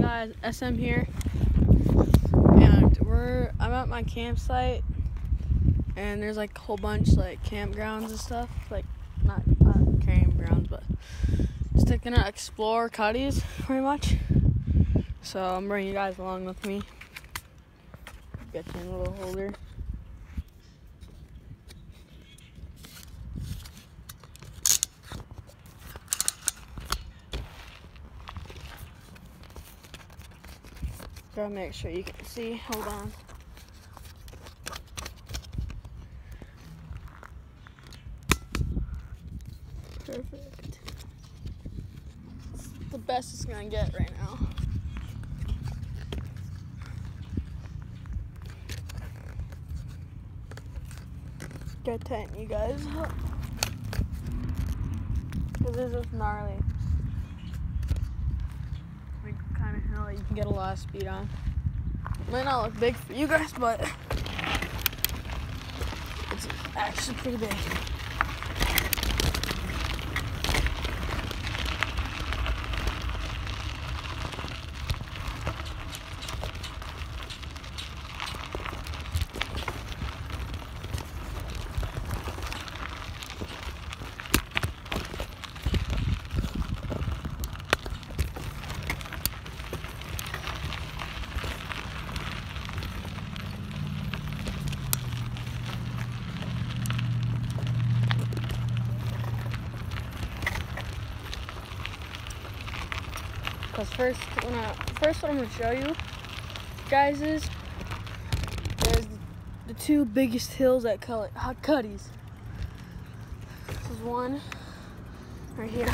guys, SM here, and I'm at my campsite, and there's like a whole bunch like campgrounds and stuff, like not campgrounds, but just gonna explore Cuddy's pretty much. So I'm bringing you guys along with me. Get you in a little holder. Gotta make sure you can see. Hold on. Perfect. It's the best it's gonna get right now. Gotta tighten you guys up, because this is gnarly. Like kind of hill you can get a lot of speed on. Might not look big for you guys, but it's actually pretty big. Because first what I'm going to show you guys is there's the two biggest hills at Cuddy's. This is one right here.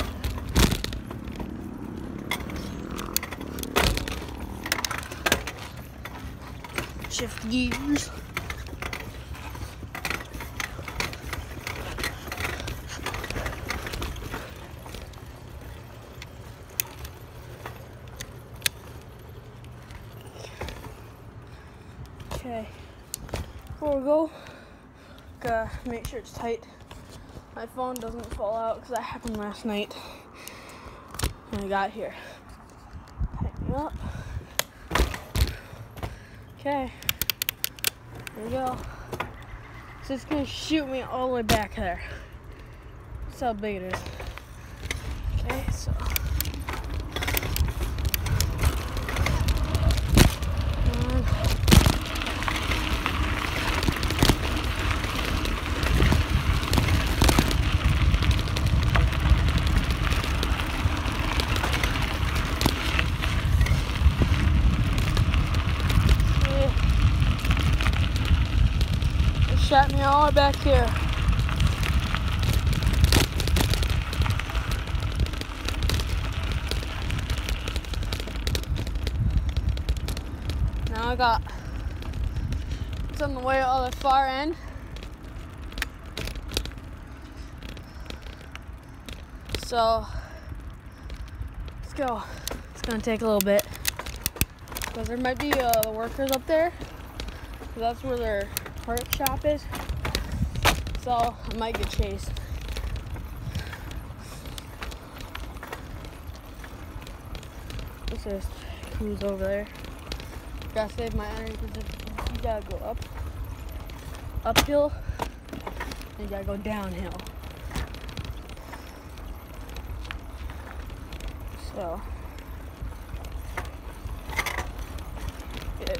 Shift gears. Okay, before we go, gotta make sure it's tight. My phone doesn't fall out because that happened last night when I got here. Tighten it up. Okay, there we go. So it's gonna shoot me all the way back there. That's how big it is. Okay, so. Shot me all the way back here. Now I got it's on the way on the far end. So let's go. It's gonna take a little bit because there might be workers up there. That's where their workshop is, so I might get chased. There's crews over there. Gotta save my energy because you gotta go uphill, and you gotta go downhill. So get it.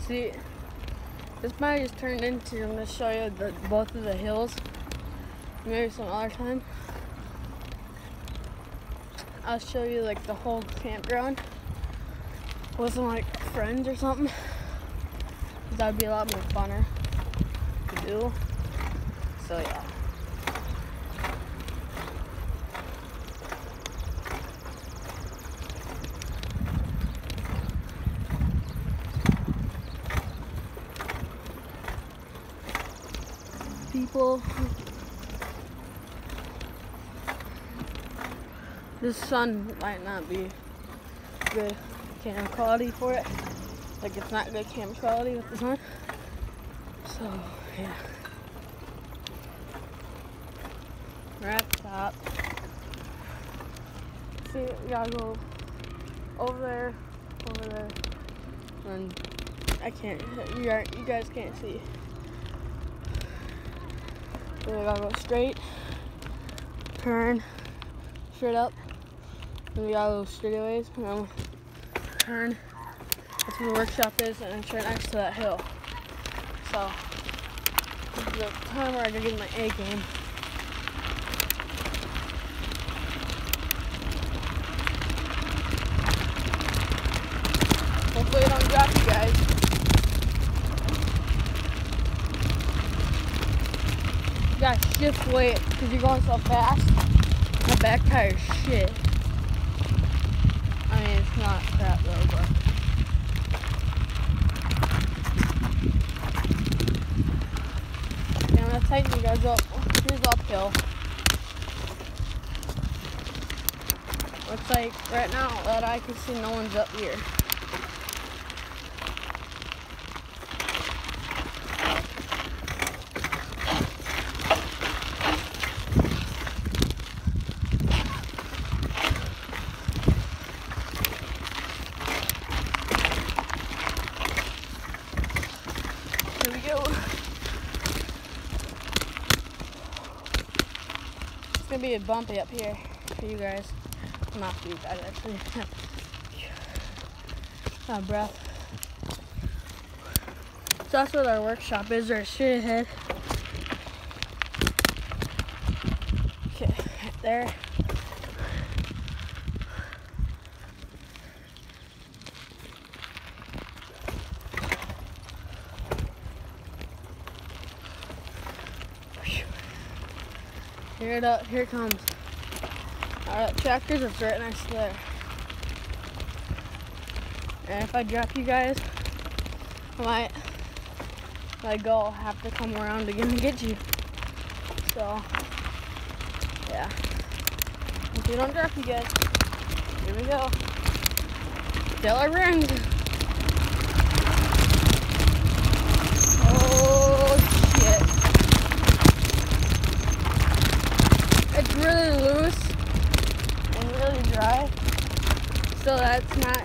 See, this might just turned into, I'm going to show you both of the hills. Maybe some other time. I'll show you like the whole campground with some like friends or something. That would be a lot more funner to do. So yeah. People, this sun might not be good camera quality for it. Like it's not good camera quality with the sun. So, yeah. We're at the top. See, we gotta go over there, and I can't, you guys can't see. So we gotta go straight, turn, straight up, and we gotta go straightaways, and then turn. That's where the workshop is, and it's right next to that hill. So, this is the time where I gotta get my A game. Hopefully I don't drop you guys. You gotta shift weight because you're going so fast. My back tire's shit. I mean, it's not crap though, but. Okay, I'm gonna tighten you guys up. Here's uphill. Looks like right now that I can see no one's up here. Here we go. It's gonna be a bumpy up here for you guys. Not for you guys, actually. Out of breath. So that's what our workshop is, right straight ahead. Okay, right there. Here it comes. Alright, tractors are right next to there. And if I drop you guys, I might let go, have to come around again to get you. So, yeah. If we don't drop you guys, here we go. Taylor rings. Oh shit. It's really loose and really dry. So that's why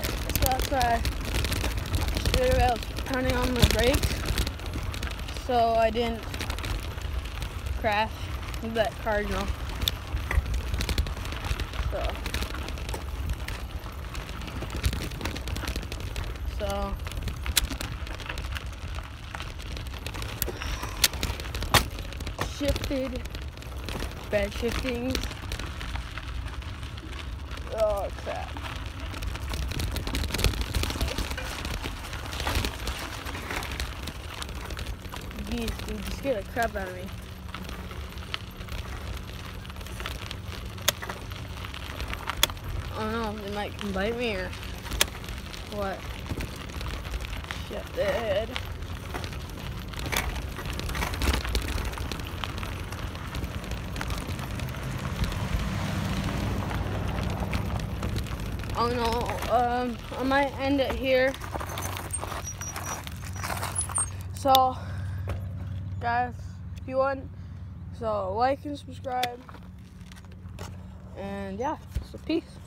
I was pounding on my brakes. So I didn't crash with that Cardinal. So shifted, bad shiftings. Oh crap. Geez, dude, you scared the crap out of me. I don't know, they might come bite me or what. Shifted. Oh no, I might end it here. So, guys, if you want, so like and subscribe. And yeah, so peace.